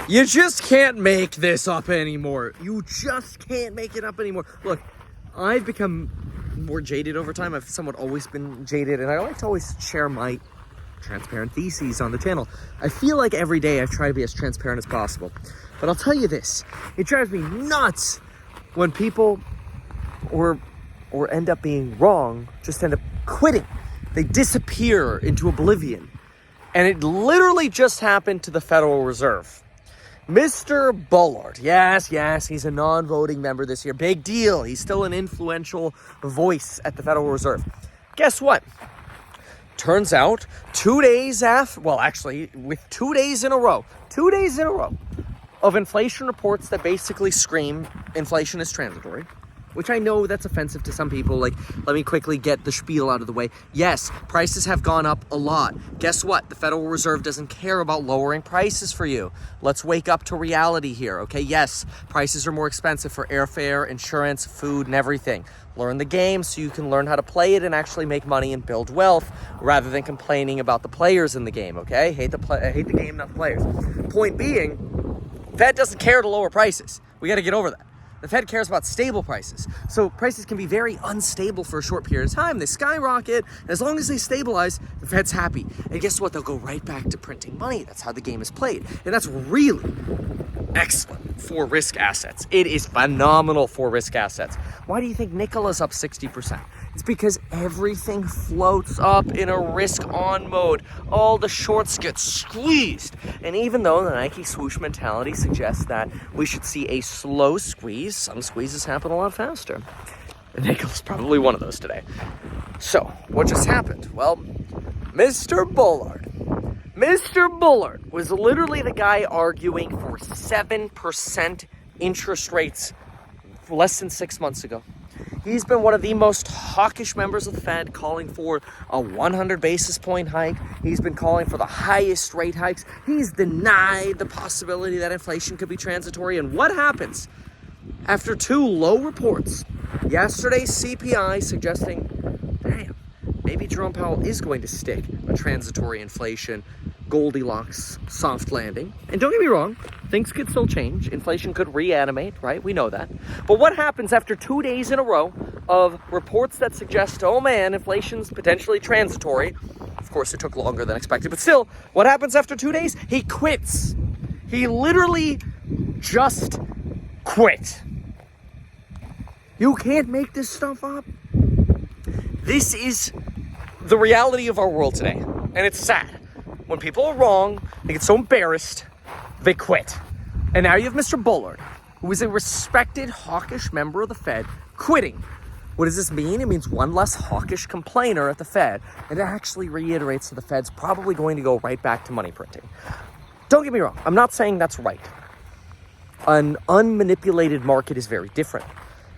You just can't make this up anymore. You just can't make it up anymore. Look, I've become more jaded over time. I've somewhat always been jaded, and I like to always share my transparent theses on the channel. I feel like every day I try to be as transparent as possible. But I'll tell you this, it drives me nuts when people or end up being wrong, just end up quitting. They disappear into oblivion. And it literally just happened to the Federal Reserve. Mr. Bullard, yes, he's a non-voting member this year. Big deal. He's still an influential voice at the Federal Reserve. Guess what? Turns out 2 days after, well, actually, with 2 days in a row of inflation reports that basically scream inflation is transitory, which I know that's offensive to some people. Like, let me quickly get the spiel out of the way. Yes, prices have gone up a lot. Guess what? The Federal Reserve doesn't care about lowering prices for you. Let's wake up to reality here, okay? Yes, prices are more expensive for airfare, insurance, food, and everything. Learn the game so you can learn how to play it and actually make money and build wealth rather than complaining about the players in the game, okay? Hate the game, not the players. Point being, Fed doesn't care to lower prices. We got to get over that. The Fed cares about stable prices. So prices can be very unstable for a short period of time. They skyrocket, and as long as they stabilize, the Fed's happy. And guess what? They'll go right back to printing money. That's how the game is played. And that's really excellent for risk assets. It is phenomenal for risk assets. Why do you think nickel is up 60%? It's because everything floats up in a risk-on mode. All the shorts get squeezed. And even though the Nike swoosh mentality suggests that we should see a slow squeeze, some squeezes happen a lot faster. And nickel's probably one of those today. So, what just happened? Well, Mr. Bullard was literally the guy arguing for 7% interest rates less than 6 months ago. He's been one of the most hawkish members of the Fed, calling for a 100 basis point hike. He's been calling for the highest rate hikes. He's denied the possibility that inflation could be transitory. And what happens after two low reports? Yesterday's CPI suggesting, damn, maybe Jerome Powell is going to stick a transitory inflation, Goldilocks soft landing. And don't get me wrong, things could still change. Inflation could reanimate, right? We know that. But what happens after 2 days in a row of reports that suggest, oh man, inflation's potentially transitory? Of course, it took longer than expected, but still, what happens after 2 days? He quits. He literally just quit. You can't make this stuff up. This is the reality of our world today, and it's sad. When people are wrong, they get so embarrassed, they quit. And now you have Mr. Bullard, who is a respected hawkish member of the Fed, quitting. What does this mean? It means one less hawkish complainer at the Fed. And it actually reiterates that the Fed's probably going to go right back to money printing. Don't get me wrong, I'm not saying that's right. An unmanipulated market is very different.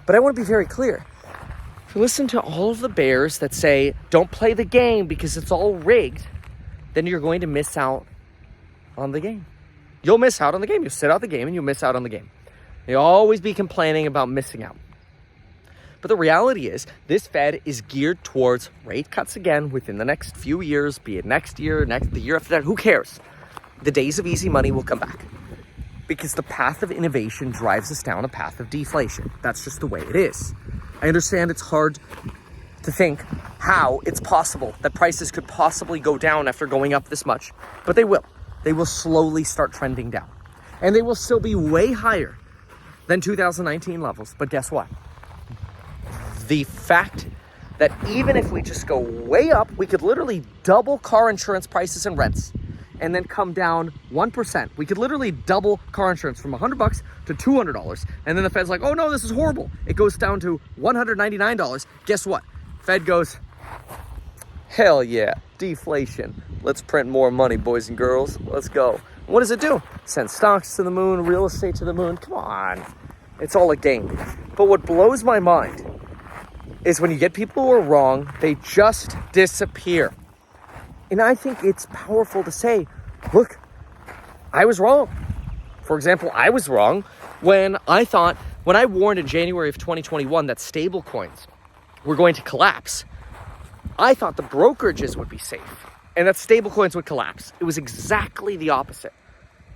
But I want to be very clear. If you listen to all of the bears that say, don't play the game because it's all rigged, then you're going to miss out on the game. You'll miss out on the game. You'll sit out the game and you'll miss out on the game. You'll always be complaining about missing out. But the reality is, this Fed is geared towards rate cuts again within the next few years, be it next year, the year after that, who cares? The days of easy money will come back. Because the path of innovation drives us down a path of deflation. That's just the way it is. I understand it's hard to think how it's possible that prices could possibly go down after going up this much, but they will. They will slowly start trending down. And they will still be way higher than 2019 levels. But guess what? The fact that even if we just go way up, we could literally double car insurance prices and rents and then come down 1%. We could literally double car insurance from $100 to $200. And then the Fed's like, oh no, this is horrible. It goes down to $199. Guess what? Fed goes, hell yeah, deflation. Let's print more money, boys and girls. Let's go. What does it do? Send stocks to the moon, real estate to the moon. Come on. It's all a game. But what blows my mind is when you get people who are wrong, they just disappear. And I think it's powerful to say, look, I was wrong. For example, I was wrong when I warned in January of 2021 that stable coins were going to collapse. I thought the brokerages would be safe and that stable coins would collapse. It was exactly the opposite.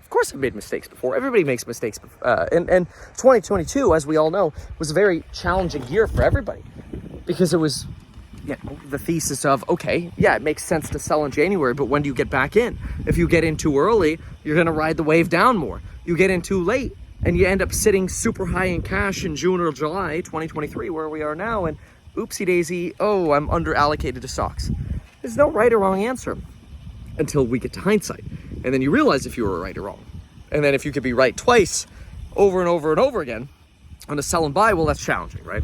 Of course I've made mistakes before. Everybody makes mistakes. And 2022, as we all know, was a very challenging year for everybody because it was, you know, the thesis of, okay, yeah, it makes sense to sell in January, but when do you get back in? If you get in too early, you're going to ride the wave down more. You get in too late and you end up sitting super high in cash in June or July 2023, where we are now, and oopsie daisy, oh, I'm under allocated to stocks. There's no right or wrong answer until we get to hindsight. And then you realize if you were right or wrong. And then if you could be right twice over and over and over again on a sell and buy, well, that's challenging, right?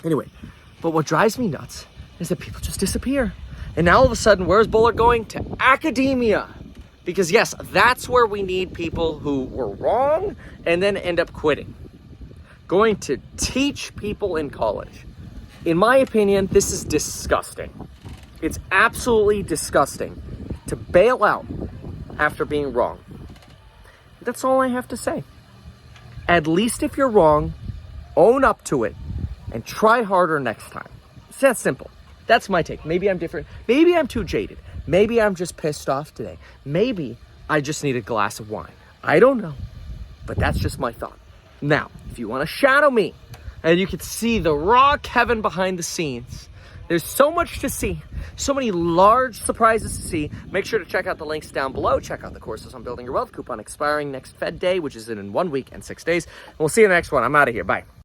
Anyway, but what drives me nuts is that people just disappear. And now all of a sudden, where's Bullard going? To academia. Because yes, that's where we need people who were wrong and then end up quitting. Going to teach people in college. In my opinion, this is disgusting. It's absolutely disgusting to bail out after being wrong. That's all I have to say. At least if you're wrong, own up to it and try harder next time. It's that simple. That's my take. Maybe I'm different. Maybe I'm too jaded. Maybe I'm just pissed off today. Maybe I just need a glass of wine. I don't know. But that's just my thought. Now, if you want to shadow me and you can see the raw Kevin behind the scenes, there's so much to see, so many large surprises to see. Make sure to check out the links down below. Check out the courses on Building Your Wealth coupon expiring next Fed Day, which is in 1 week and 6 days. And we'll see you in the next one. I'm out of here. Bye.